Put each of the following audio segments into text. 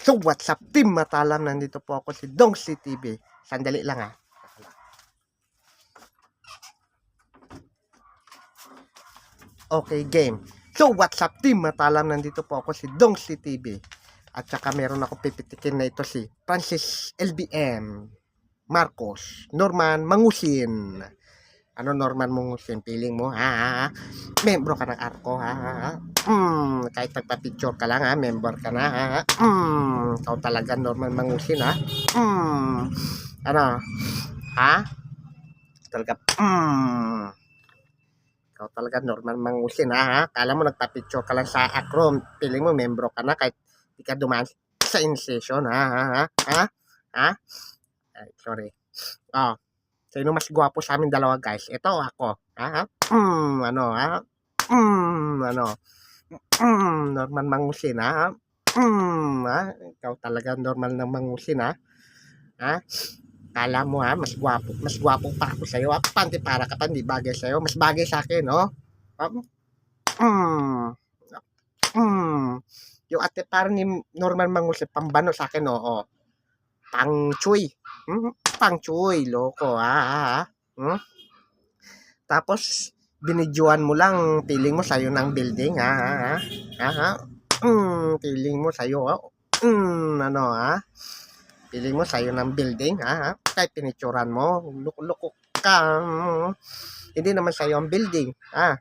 So what's up team Matalam, nandito po ako si Dongsi TV. Sandali lang ha. Okay, game. So what's up team Matalam, nandito po ako si Dongsi TV. At saka meron ako pipitikin na ito si Francis LBM, Marcos, Norman Mangusin. Ano Norman Mangusin, feeling mo ha? Membro ka ng Arco ha? Kahit nagpa-picture ka lang ha, member ka na ha? Ikaw talaga Norman Mangusin ha? Ano? Ha? Talaga, ikaw talaga Norman Mangusin ha? Kala mo nagpa-picture ka lang sa Acro, feeling mo membro ka na kahit di ka dumaan sa in-session ha? Ay, sorry. Oh, sino mas gwapo sa amin dalawa guys? Ito o ako? Ha? Ano ha? Ano? Norman Mangusin ha? Ha? Ikaw talaga Norman ng Mangusin ha? Ha? Kala mo ha, mas gwapo pa ako sa'yo ha? Panti para ka pa, hindi bagay sa'yo. Mas bagay sa akin, no? Yung ate parang ni Norman Mangusin, pambano sa akin, oo. Pang chuy. Pang chuy, loko ha? Tapos, binidyoan mo lang, feeling mo sa'yo ng building, ha? Feeling mo sa'yo, ha? Ano, ha? Feeling mo sa'yo ng building, ha? Kahit pinicturan mo, loko-loko ka. Hindi naman sa'yo ang building, ha?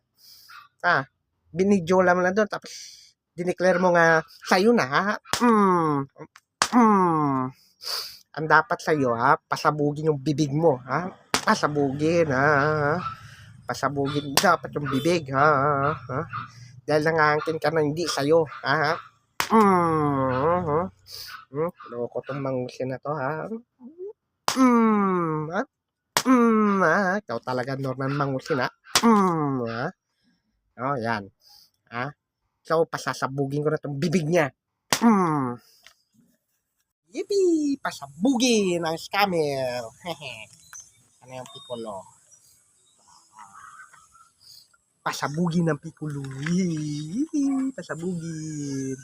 Binidyo lang na doon, tapos, dineclare mo nga sa'yo na, ha? Ang dapat sa'yo, ha? Pasabugin yung bibig mo, ha? Pasabugin, ha? Pasabugin dapat yung bibig, ha? Dahil nangangkin ka na hindi sa'yo, ha? Loko tong Mangusin na to, ha? Ikaw talaga Norman Mangusin, ha? Oh, yan. Ha? So, pasasabugin ko na tong bibig niya. Yippee! Pasabugin ang scammer. Ano yung Piccolo? Pasabugin ng Piccolo. Pasabugin.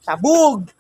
Sabog!